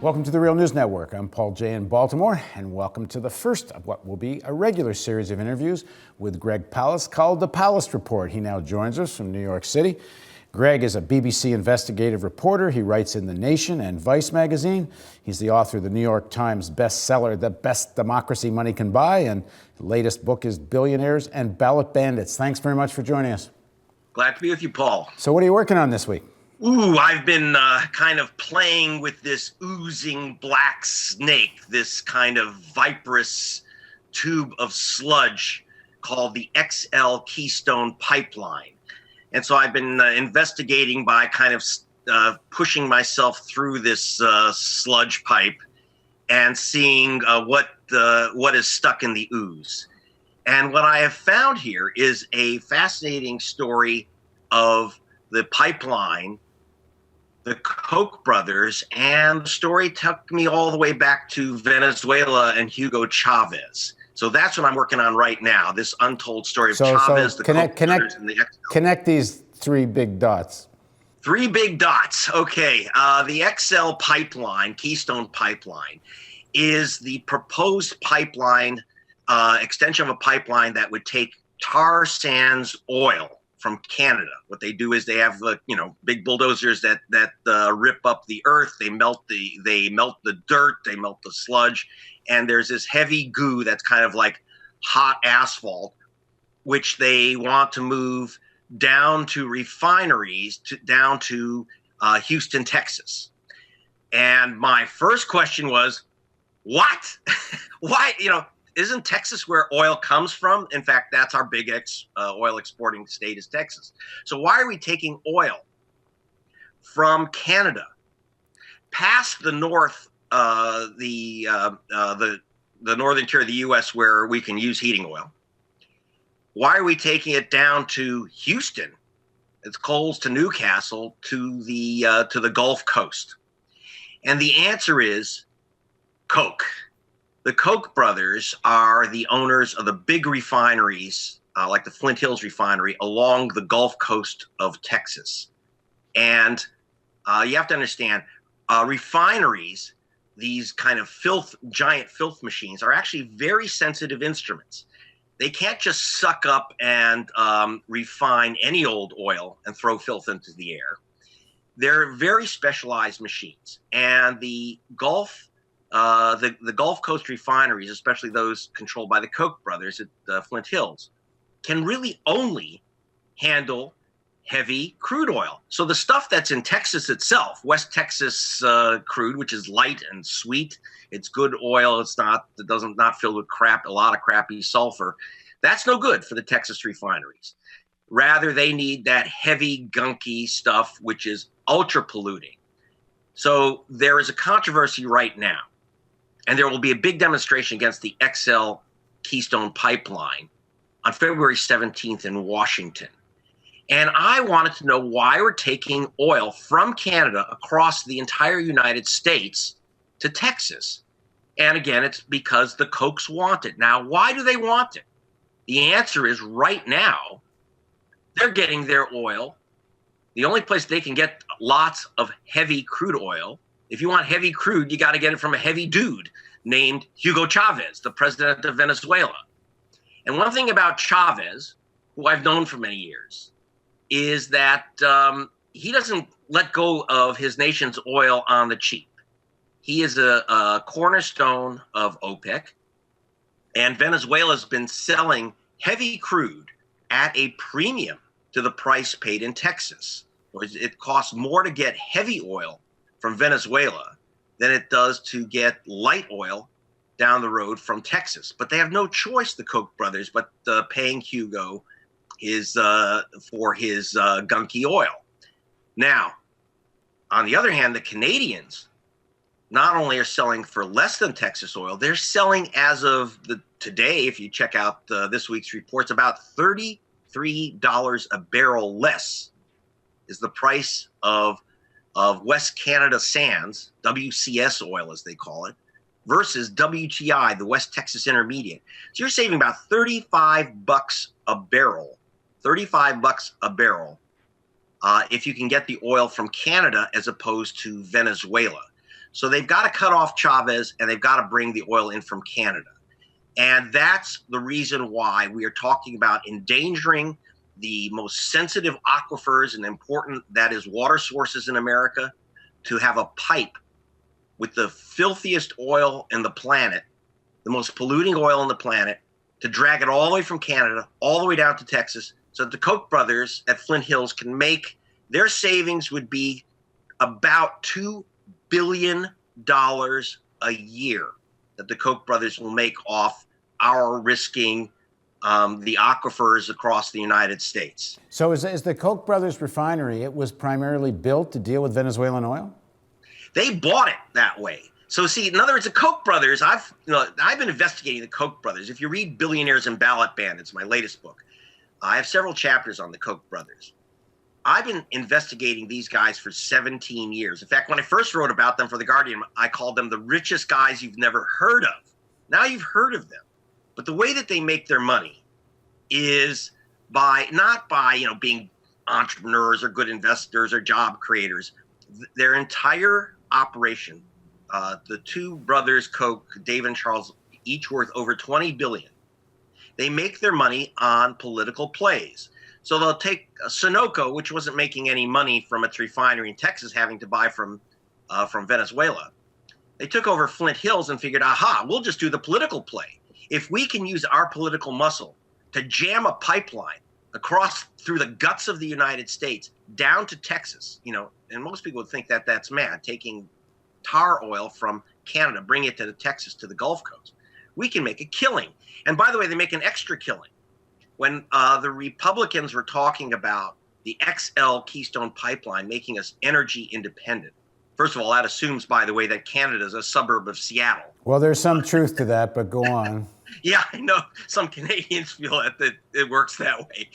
Welcome to the Real News Network. I'm Paul Jay in Baltimore, and welcome to the first of what will be a regular series of interviews with Greg Palast called The Palast Report. He now joins us from New York City. Greg is a BBC investigative reporter. He writes in The Nation and Vice magazine. He's the author of the New York Times bestseller, The Best Democracy Money Can Buy, and the latest book is Billionaires and Ballot Bandits. Thanks very much for joining us. Glad to be with you, Paul. So what are you working on this week? I've been kind of playing with this oozing black snake, this kind of viperous tube of sludge called the Keystone pipeline. And so I've been investigating by kind of pushing myself through this sludge pipe and seeing what is stuck in the ooze. And what I have found here is a fascinating story of the pipeline, the Koch brothers, and the story took me all the way back to Venezuela and Hugo Chavez. So that's what I'm working on right now, this untold story of Chavez, the Koch brothers, and the XL. Connect these three big dots. Three big dots. Okay. The XL pipeline, Keystone pipeline, is the proposed pipeline, extension of a pipeline that would take tar sands oil from Canada. What they do is they have big bulldozers that rip up the earth. They melt the dirt. They melt the sludge, and there's this heavy goo that's kind of like hot asphalt, which they want to move down to refineries, down to Houston, Texas. And my first question was, what? Why? Isn't Texas where oil comes from? In fact, that's our big oil exporting state is Texas. So why are we taking oil from Canada past the north, the northern tier of the U.S. where we can use heating oil? Why are we taking it down to Houston? It's Coles to Newcastle to the Gulf Coast, and the answer is Koch. The Koch brothers are the owners of the big refineries, like the Flint Hills refinery, along the Gulf Coast of Texas. And you have to understand, refineries, these kind of giant filth machines, are actually very sensitive instruments. They can't just suck up and refine any old oil and throw filth into the air. They're very specialized machines. And the Gulf Coast refineries, especially those controlled by the Koch brothers at Flint Hills, can really only handle heavy crude oil. So the stuff that's in Texas itself, West Texas crude, which is light and sweet, it's good oil. It doesn't filled with a lot of crappy sulfur. That's no good for the Texas refineries. Rather, they need that heavy, gunky stuff, which is ultra polluting. So there is a controversy right now. And there will be a big demonstration against the XL Keystone pipeline on February 17th in Washington. And I wanted to know why we're taking oil from Canada across the entire United States to Texas. And again, it's because the Kochs want it. Now, why do they want it? The answer is right now, they're getting their oil. The only place they can get lots of heavy crude oil, if you want heavy crude, you got to get it from a heavy dude named Hugo Chavez, the president of Venezuela. And one thing about Chavez, who I've known for many years, is that he doesn't let go of his nation's oil on the cheap. He is a cornerstone of OPEC, and Venezuela's been selling heavy crude at a premium to the price paid in Texas. It costs more to get heavy oil from Venezuela than it does to get light oil down the road from Texas. But they have no choice, the Koch brothers, but paying Hugo for his gunky oil. Now, on the other hand, the Canadians not only are selling for less than Texas oil, they're selling as of today, if you check out this week's reports, about $33 a barrel less is the price of West Canada Sands, WCS oil as they call it, versus WTI, the West Texas Intermediate. So you're saving about $35 a barrel, if you can get the oil from Canada as opposed to Venezuela. So they've got to cut off Chavez, and they've got to bring the oil in from Canada. And that's the reason why we are talking about endangering the most sensitive aquifers and important, that is, water sources in America, to have a pipe with the filthiest oil in the planet, the most polluting oil on the planet, to drag it all the way from Canada, all the way down to Texas, so that the Koch brothers at Flint Hills can make, their savings would be about $2 billion a year that the Koch brothers will make off our risking the aquifers across the United States. So is the Koch brothers refinery, it was primarily built to deal with Venezuelan oil? They bought it that way. So see, in other words, the Koch brothers, I've been investigating the Koch brothers. If you read Billionaires and Ballot Bandits, my latest book, I have several chapters on the Koch brothers. I've been investigating these guys for 17 years. In fact, when I first wrote about them for The Guardian, I called them the richest guys you've never heard of. Now you've heard of them. But the way that they make their money is not by being entrepreneurs or good investors or job creators. Their entire operation, the two brothers Koch, Dave and Charles, each worth over $20 billion. They make their money on political plays. So they'll take Sunoco, which wasn't making any money from its refinery in Texas, having to buy from Venezuela. They took over Flint Hills and figured, aha, we'll just do the political play. If we can use our political muscle to jam a pipeline across through the guts of the United States down to Texas, and most people would think that that's mad, taking tar oil from Canada, bring it to Texas, to the Gulf Coast. We can make a killing. And by the way, they make an extra killing. When the Republicans were talking about the XL Keystone pipeline making us energy independent, first of all, that assumes, by the way, that Canada is a suburb of Seattle. Well, there's some truth to that, but go on. Yeah, I know some Canadians feel that it works that way.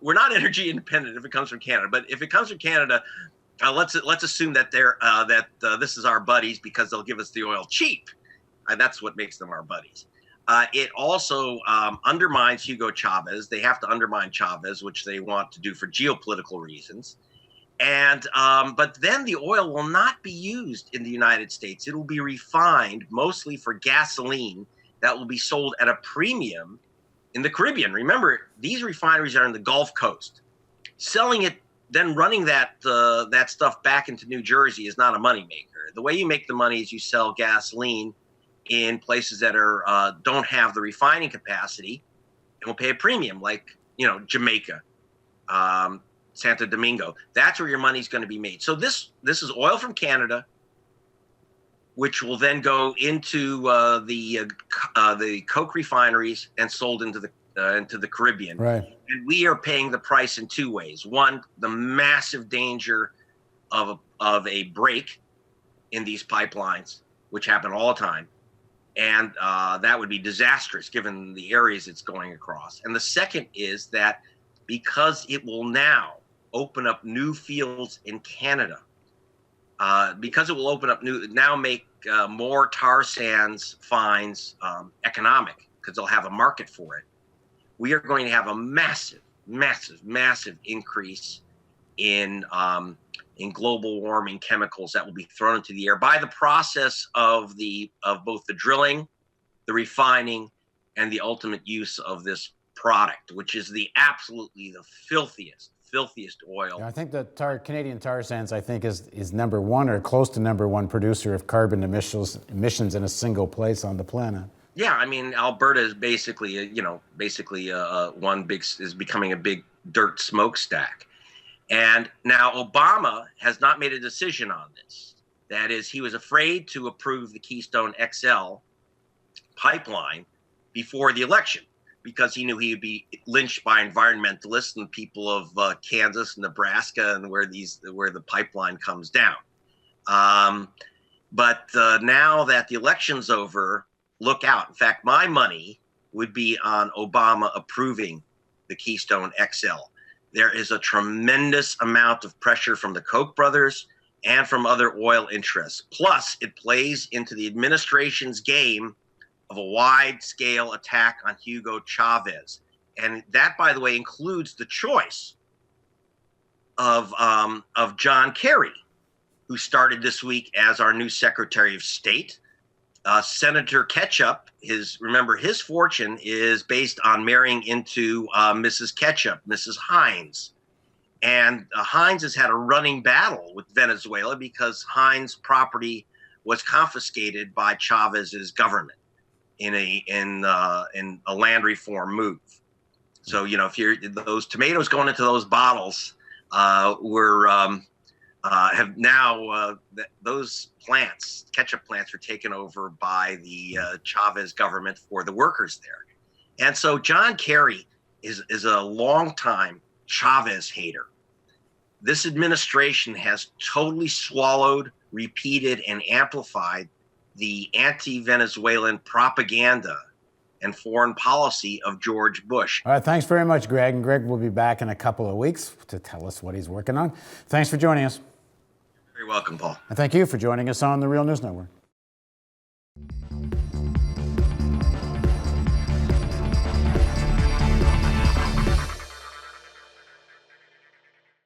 We're not energy independent if it comes from Canada, but if it comes from Canada, let's assume that this is our buddies because they'll give us the oil cheap. That's what makes them our buddies. It also undermines Hugo Chavez. They have to undermine Chavez, which they want to do for geopolitical reasons. And but then the oil will not be used in the United States. It will be refined mostly for gasoline that will be sold at a premium in the Caribbean. Remember, these refineries are in the Gulf Coast. Selling it, then running that stuff back into New Jersey is not a moneymaker. The way you make the money is you sell gasoline in places that don't have the refining capacity and will pay a premium, like Jamaica, Santo Domingo. That's where your money's going to be made. So this is oil from Canada, which will then go into the Koch refineries and sold into the Caribbean. Right. And we are paying the price in two ways. One, the massive danger of a break in these pipelines, which happen all the time. And that would be disastrous given the areas it's going across. And the second is that because it will now open up new fields in Canada, because it will open up make more tar sands finds economic, because they'll have a market for it, we are going to have a massive, massive, massive increase in global warming chemicals that will be thrown into the air by the process of both the drilling, the refining, and the ultimate use of this product, which is absolutely the filthiest oil. Yeah, I think the Canadian tar sands, I think, is number one or close to number one producer of carbon emissions in a single place on the planet. Yeah, I mean, Alberta is basically is becoming a big dirt smokestack. And now Obama has not made a decision on this. That is, he was afraid to approve the Keystone XL pipeline before the election because he knew he would be lynched by environmentalists and people of Kansas and Nebraska and where the pipeline comes down. But now that the election's over, look out. In fact, my money would be on Obama approving the Keystone XL. There is a tremendous amount of pressure from the Koch brothers and from other oil interests. Plus, it plays into the administration's game of a wide-scale attack on Hugo Chavez. And that, by the way, includes the choice of John Kerry who started this week as our new Secretary of State. Senator Ketchup, remember his fortune is based on marrying into Mrs. Ketchup, Mrs. Heinz. And Heinz has had a running battle with Venezuela because Heinz property was confiscated by Chavez's government in a land reform move. So, you know, if those tomatoes going into those bottles have now those plants, ketchup plants, are taken over by the Chavez government for the workers there. And so John Kerry is a longtime Chavez hater. This administration has totally swallowed, repeated, and amplified the anti-Venezuelan propaganda and foreign policy of George Bush. All right, thanks very much, Greg. And Greg will be back in a couple of weeks to tell us what he's working on. Thanks for joining us. You're very welcome, Paul. And thank you for joining us on the Real News Network.